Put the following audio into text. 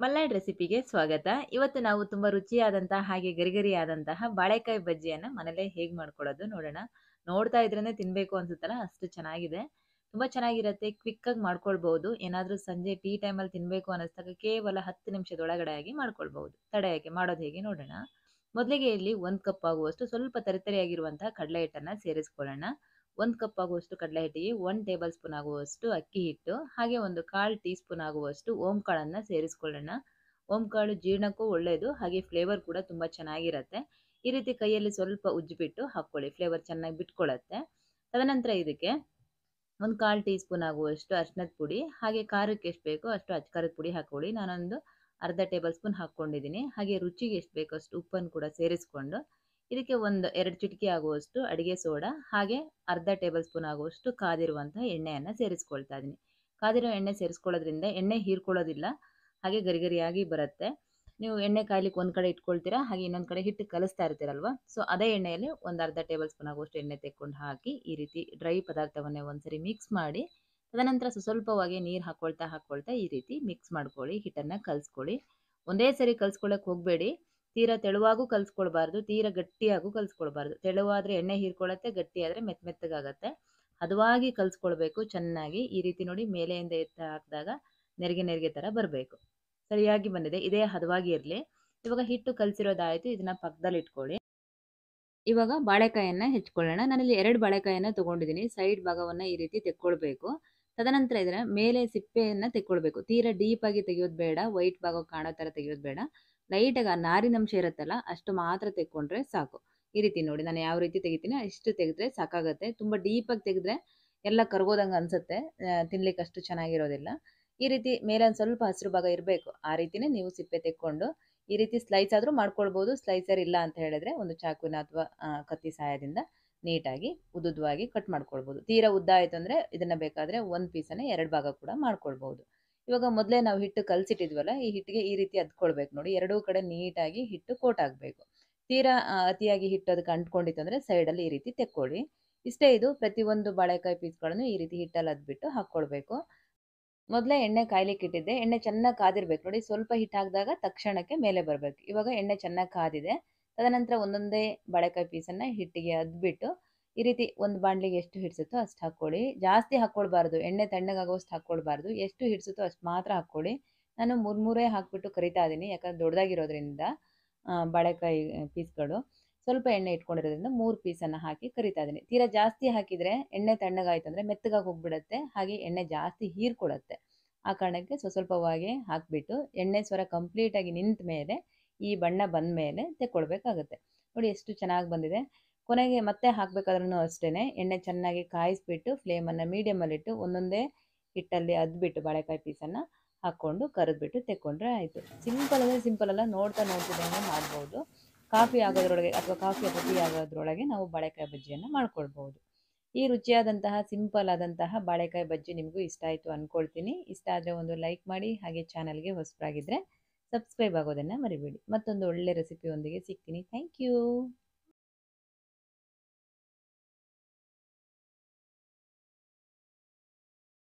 ಮಲ್ನಾಡ್ ರೆಸಿಪಿಗೆ ಸ್ವಾಗತ. ಇವತ್ತು ನಾವು ತುಂಬಾ ರುಚಿಯಾದಂತಹ ಹಾಗೆ ಗರಿಗರಿಯಾದಂತಹ ಬಾಳೆಕಾಯಿ ಬಜ್ಜಿಯನ್ನ ಮನೇಲೇ ಹೇಗ್ ಮಾಡ್ಕೊಳ್ಳೋದು ನೋಡೋಣ. ನೋಡ್ತಾ ಇದ್ರೇನೆ ತಿನ್ಬೇಕು ಅನ್ಸುತ್ತಲ್ಲ ಅಷ್ಟು ಚೆನ್ನಾಗಿದೆ. ತುಂಬಾ ಚೆನ್ನಾಗಿರತ್ತೆ. ಕ್ವಿಕ್ ಆಗಿ ಮಾಡ್ಕೊಳ್ಬಹುದು. ಏನಾದ್ರೂ ಸಂಜೆ ಟೀ ಟೈಮಲ್ಲಿ ತಿನ್ಬೇಕು ಅನ್ನಿಸ್ದಾಗ ಕೇವಲ 10 ನಿಮಿಷದೊಳಗಡೆ ಆಗಿ ಮಾಡ್ಕೊಳ್ಬಹುದು. ತಡ ಯಾಕೆ ಮಾಡೋದು ಹೇಗೆ ನೋಡೋಣ. ಮೊದಲಿಗೆ ಇಲ್ಲಿ 1 ಕಪ್ ಆಗುವಷ್ಟು ಸ್ವಲ್ಪ ತರಿತರಿಯಾಗಿರುವಂತಹ ಕಡಲೆ ಹಿಟ್ಟನ್ನ ಸೇರಿಸ್ಕೊಳ್ಳೋಣ. 1 ಕಪ್ ಆಗುವಷ್ಟು ಕಡಲೆ ಹಿಟ್ಟಿಗೆ 1 ಟೇಬಲ್ ಸ್ಪೂನ್ ಆಗುವಷ್ಟು ಅಕ್ಕಿ ಹಿಟ್ಟು, ಹಾಗೆ ಒಂದು 1/4 ಟೀ ಸ್ಪೂನ್ ಆಗುವಷ್ಟು ಓಂಕಾಳನ್ನ ಸೇರಿಸ್ಕೊಳ್ಳೋಣ. ಓಂಕಾಳು ಜೀರ್ಣಕ್ಕೂ ಒಳ್ಳೆಯದು, ಹಾಗೆ ಫ್ಲೇವರ್ ಕೂಡ ತುಂಬಾ ಚೆನ್ನಾಗಿರತ್ತೆ. ಈ ರೀತಿ ಕೈಯಲ್ಲಿ ಸ್ವಲ್ಪ ಉಜ್ಜಿಬಿಟ್ಟು ಹಾಕ್ಕೊಳ್ಳಿ, ಫ್ಲೇವರ್ ಚೆನ್ನಾಗಿ ಬಿಟ್ಕೊಳ್ಳತ್ತೆ. ತದನಂತರ ಇದಕ್ಕೆ ಒಂದು 1/4 ಟೀ ಸ್ಪೂನ್ ಆಗುವಷ್ಟು ಅರಿಶಿಣದ ಪುಡಿ, ಹಾಗೆ ಖಾರಕ್ಕೆ ಎಷ್ಟು ಬೇಕೋ ಅಷ್ಟು ಅಚ್ಕಾರದ ಪುಡಿ ಹಾಕೊಳ್ಳಿ. ನಾನೊಂದು ಅರ್ಧ ಟೇಬಲ್ ಸ್ಪೂನ್ ಹಾಕ್ಕೊಂಡಿದ್ದೀನಿ. ಹಾಗೆ ರುಚಿಗೆ ಎಷ್ಟು ಬೇಕೋ ಅಷ್ಟು ಉಪ್ಪನ್ನು ಕೂಡ ಸೇರಿಸ್ಕೊಂಡು ಇದಕ್ಕೆ ಒಂದು 2 ಚಿಟಿಕೆ ಆಗುವಷ್ಟು ಅಡಿಗೆ ಸೋಡಾ, ಹಾಗೆ ಅರ್ಧ ಟೇಬಲ್ ಸ್ಪೂನ್ ಆಗುವಷ್ಟು ಕಾದಿರುವಂತಹ ಎಣ್ಣೆಯನ್ನು ಸೇರಿಸ್ಕೊಳ್ತಾ ಇದ್ದೀನಿ. ಕಾದಿರೋ ಎಣ್ಣೆ ಸೇರಿಸ್ಕೊಳ್ಳೋದ್ರಿಂದ ಎಣ್ಣೆ ಹೀರ್ಕೊಳ್ಳೋದಿಲ್ಲ, ಹಾಗೆ ಗರಿಗರಿಯಾಗಿ ಬರುತ್ತೆ. ನೀವು ಎಣ್ಣೆ ಕಾಯ್ಲಿಕ್ಕೆ ಒಂದು ಕಡೆ ಇಟ್ಕೊಳ್ತೀರಾ, ಹಾಗೆ ಇನ್ನೊಂದು ಕಡೆ ಹಿಟ್ಟು ಕಲಿಸ್ತಾ ಇರ್ತೀರಲ್ವಾ, ಸೊ ಅದೇ ಎಣ್ಣೆಯಲ್ಲಿ ಒಂದು ಅರ್ಧ ಟೇಬಲ್ ಸ್ಪೂನ್ ಆಗುವಷ್ಟು ಎಣ್ಣೆ ತೆಕ್ಕೊಂಡು ಹಾಕಿ ಈ ರೀತಿ ಡ್ರೈ ಪದಾರ್ಥವನ್ನೇ ಒಂದ್ಸರಿ ಮಿಕ್ಸ್ ಮಾಡಿ, ತದನಂತರ ಸ್ವಲ್ಪವಾಗಿ ನೀರು ಹಾಕ್ಕೊಳ್ತಾ ಈ ರೀತಿ ಮಿಕ್ಸ್ ಮಾಡ್ಕೊಳ್ಳಿ, ಹಿಟ್ಟನ್ನು ಕಲಿಸ್ಕೊಳ್ಳಿ. ಒಂದೇ ಸರಿ ಕಲಿಸ್ಕೊಳ್ಳೋಕೆ ಹೋಗಬೇಡಿ. ತೀರಾ ತೆಳುವಾಗೂ ಕಲಿಸ್ಕೊಳ್ಬಾರ್ದು, ತೀರಾ ಗಟ್ಟಿಯಾಗೂ ಕಲಿಸ್ಕೊಳ್ಬಾರ್ದು. ತೆಳುವಾದರೆ ಎಣ್ಣೆ ಹೀರ್ಕೊಳ್ಳುತ್ತೆ, ಗಟ್ಟಿಯಾದರೆ ಮೆತ್ತಗಾಗತ್ತೆ. ಹದವಾಗಿ ಕಲಿಸ್ಕೊಳ್ಬೇಕು ಚೆನ್ನಾಗಿ. ಈ ರೀತಿ ನೋಡಿ, ಮೇಲೆಯಿಂದ ಎತ್ತಿ ಹಾಕಿದಾಗ ನೆರಿಗೆ ನೆರಿಗೆ ಥರ ಬರಬೇಕು. ಸರಿಯಾಗಿ ಬಂದಿದೆ, ಇದೇ ಹದವಾಗಿ ಇರಲಿ. ಇವಾಗ ಹಿಟ್ಟು ಕಲಸಿರೋದಾಯಿತು, ಇದನ್ನ ಪಕ್ಕದಲ್ಲಿ ಇಟ್ಕೊಳ್ಳಿ. ಇವಾಗ ಬಾಳೆಕಾಯನ್ನು ಹೆಚ್ಕೊಳ್ಳೋಣ. ನಾನಿಲ್ಲಿ 2 ಬಾಳೆಕಾಯನ್ನು ತೊಗೊಂಡಿದ್ದೀನಿ. ಸೈಡ್ ಭಾಗವನ್ನು ಈ ರೀತಿ ತೆಕ್ಕೊಳ್ಬೇಕು. ತದನಂತರ ಇದರ ಮೇಲೆ ಸಿಪ್ಪೆಯನ್ನು ತೆಕ್ಕೊಳ್ಬೇಕು. ತೀರಾ ಡೀಪಾಗಿ ತೆಗೆಯೋದು ಬೇಡ, ವೈಟ್ ಭಾಗ ಕಾಣೋ ಥರ ತೆಗೆಯೋದು ಬೇಡ. ಲೈಟಾಗಿ ಆ ನಾರಿನಂಶ ಇರುತ್ತಲ್ಲ ಅಷ್ಟು ಮಾತ್ರ ತೆಕ್ಕೊಂಡ್ರೆ ಸಾಕು. ಈ ರೀತಿ ನೋಡಿ, ನಾನು ಯಾವ ರೀತಿ ತೆಗಿತೀನಿ ಇಷ್ಟು ತೆಗೆದ್ರೆ ಸಾಕಾಗುತ್ತೆ. ತುಂಬ ಡೀಪಾಗಿ ತೆಗೆದ್ರೆ ಎಲ್ಲ ಕರ್ಗೋದಂಗೆ ಅನಿಸುತ್ತೆ, ತಿನ್ಲಿಕ್ಕೆ ಅಷ್ಟು ಚೆನ್ನಾಗಿರೋದಿಲ್ಲ. ಈ ರೀತಿ ಮೇಲೆ ಒಂದು ಸ್ವಲ್ಪ ಹಸಿರು ಭಾಗ ಇರಬೇಕು, ಆ ರೀತಿನೇ ನೀವು ಸಿಪ್ಪೆ ತೆಕ್ಕೊಂಡು ಈ ರೀತಿ ಸ್ಲೈಸ್ ಆದರೂ ಮಾಡ್ಕೊಳ್ಬೋದು. ಸ್ಲೈಸರ್ ಇಲ್ಲ ಅಂತ ಹೇಳಿದ್ರೆ ಒಂದು ಚಾಕುವಿನ ಅಥವಾ ಕತ್ತಿ ಸಹಾಯದಿಂದ ನೀಟಾಗಿ ಉದ್ದುದ್ವಾಗಿ ಕಟ್ ಮಾಡ್ಕೊಳ್ಬೋದು. ತೀರಾ ಉದ್ದ ಆಯಿತು ಅಂದರೆ ಇದನ್ನು ಬೇಕಾದರೆ ಒಂದು ಪೀಸನ್ನು 2 ಭಾಗ ಕೂಡ ಮಾಡ್ಕೊಳ್ಬೋದು. ಇವಾಗ ಮೊದಲೇ ನಾವು ಹಿಟ್ಟು ಕಲಸಿಟ್ಟಿದ್ವಲ್ಲ, ಈ ಹಿಟ್ಟಿಗೆ ಈ ರೀತಿ ಅದ್ಕೊಳ್ಬೇಕು ನೋಡಿ. ಎರಡೂ ಕಡೆ ನೀಟಾಗಿ ಹಿಟ್ಟು ಕೋಟ್ ಆಗಬೇಕು. ತೀರಾ ಅತಿಯಾಗಿ ಹಿಟ್ಟು ಅದಕ್ಕೆ ಅಂಟ್ಕೊಂಡಿತ್ತು ಅಂದರೆ ಸೈಡಲ್ಲಿ ಈ ರೀತಿ ತೆಕ್ಕೊಳ್ಳಿ. ಇಷ್ಟೇ, ಇದು ಪ್ರತಿಯೊಂದು ಬಾಳೆಕಾಯಿ ಪೀಸ್ಗಳನ್ನು ಈ ರೀತಿ ಹಿಟ್ಟಲ್ಲಿ ಅದ್ಬಿಟ್ಟು ಹಾಕ್ಕೊಳ್ಬೇಕು. ಮೊದಲೇ ಎಣ್ಣೆ ಕಾಯ್ಲಿಕ್ಕೆ ಇಟ್ಟಿದ್ದೆ. ಎಣ್ಣೆ ಚೆನ್ನಾಗಿ ಕಾದಿರ್ಬೇಕು ನೋಡಿ. ಸ್ವಲ್ಪ ಹಿಟ್ಟು ಹಾಕಿದಾಗ ತಕ್ಷಣಕ್ಕೆ ಮೇಲೆ ಬರಬೇಕು. ಇವಾಗ ಎಣ್ಣೆ ಚೆನ್ನಾಗಿ ಕಾದಿದೆ. ತದನಂತರ ಒಂದೊಂದೇ ಬಾಳೆಕಾಯಿ ಪೀಸನ್ನು ಹಿಟ್ಟಿಗೆ ಅದ್ಬಿಟ್ಟು ಈ ರೀತಿ ಒಂದು ಬಾಣಲಿಗೆ ಎಷ್ಟು ಹಿಡಿಸುತ್ತೋ ಅಷ್ಟು ಹಾಕ್ಕೊಳ್ಳಿ. ಜಾಸ್ತಿ ಹಾಕ್ಕೊಳ್ಬಾರ್ದು, ಎಣ್ಣೆ ತಣ್ಣಗಾಗೋಷ್ಟು ಹಾಕ್ಕೊಳ್ಬಾರ್ದು. ಎಷ್ಟು ಹಿಡಿಸುತ್ತೋ ಅಷ್ಟು ಮಾತ್ರ ಹಾಕ್ಕೊಳ್ಳಿ. ನಾನು ಮೂರೇ ಹಾಕಿಬಿಟ್ಟು ಕರಿತಾ ಇದ್ದೀನಿ, ಯಾಕಂದ್ರೆ ದೊಡ್ಡದಾಗಿರೋದ್ರಿಂದ ಬಾಳೆಕಾಯಿ ಪೀಸ್ಗಳು ಸ್ವಲ್ಪ ಎಣ್ಣೆ ಇಟ್ಕೊಂಡಿರೋದ್ರಿಂದ 3 ಪೀಸನ್ನು ಹಾಕಿ ಕರಿತಾ ಇದ್ದೀನಿ. ತೀರಾ ಜಾಸ್ತಿ ಹಾಕಿದರೆ ಎಣ್ಣೆ ತಣ್ಣಗಾಯ್ತು ಅಂದರೆ ಮೆತ್ತಗಾಗಿ ಹೋಗ್ಬಿಡುತ್ತೆ, ಹಾಗೆ ಎಣ್ಣೆ ಜಾಸ್ತಿ ಹೀರ್ಕೊಳ್ಳುತ್ತೆ. ಆ ಕಾರಣಕ್ಕೆ ಸ್ವಲ್ಪವಾಗಿ ಹಾಕಿಬಿಟ್ಟು ಎಣ್ಣೆ ಸ್ವರ ಕಂಪ್ಲೀಟಾಗಿ ನಿಂತ ಮೇಲೆ, ಈ ಬಣ್ಣ ಬಂದ ಮೇಲೆ ತೆಕ್ಕೊಳ್ಬೇಕಾಗುತ್ತೆ. ನೋಡಿ ಎಷ್ಟು ಚೆನ್ನಾಗಿ ಬಂದಿದೆ. ಕೊನೆಗೆ ಮತ್ತೆ ಹಾಕಬೇಕಾದ್ರೂ ಅಷ್ಟೇ, ಎಣ್ಣೆ ಚೆನ್ನಾಗಿ ಕಾಯಿಸ್ಬಿಟ್ಟು ಫ್ಲೇಮನ್ನು ಮೀಡಿಯಮಲ್ಲಿಟ್ಟು ಒಂದೊಂದೇ ಹಿಟ್ಟಲ್ಲಿ ಅದ್ಬಿಟ್ಟು ಬಾಳೆಕಾಯಿ ಪೀಸನ್ನು ಹಾಕ್ಕೊಂಡು ಕರೆದ್ಬಿಟ್ಟು ತೆಕ್ಕೊಂಡ್ರೆ ಆಯಿತು. ಸಿಂಪಲ್ ಅಂದರೆ ಸಿಂಪಲ್ ಅಲ್ಲ, ನೋಡ್ತಿದ್ದಂಗೆ ಮಾಡ್ಬೋದು. ಕಾಫಿ ಆಗೋದ್ರೊಳಗೆ ಅಥವಾ ಕಾಫಿ ಅಥವಾ ಟೀ ಆಗೋದ್ರೊಳಗೆ ನಾವು ಬಾಳೆಕಾಯಿ ಬಜ್ಜಿಯನ್ನು ಮಾಡ್ಕೊಳ್ಬೋದು. ಈ ರುಚಿಯಾದಂತಹ ಸಿಂಪಲ್ ಆದಂತಹ ಬಾಳೆಕಾಯಿ ಬಜ್ಜಿ ನಿಮಗೂ ಇಷ್ಟ ಆಯಿತು ಅಂದ್ಕೊಳ್ತೀನಿ. ಇಷ್ಟ ಆದರೆ ಒಂದು ಲೈಕ್ ಮಾಡಿ, ಹಾಗೆ ಚಾನಲ್ಗೆ ಹೊಸಬರಾಗಿದ್ದರೆ ಸಬ್ಸ್ಕ್ರೈಬ್ ಆಗೋದನ್ನು ಮರಿಬೇಡಿ. ಮತ್ತೊಂದು ಒಳ್ಳೆ ರೆಸಿಪಿಯೊಂದಿಗೆ ಸಿಗ್ತೀನಿ. Thank you.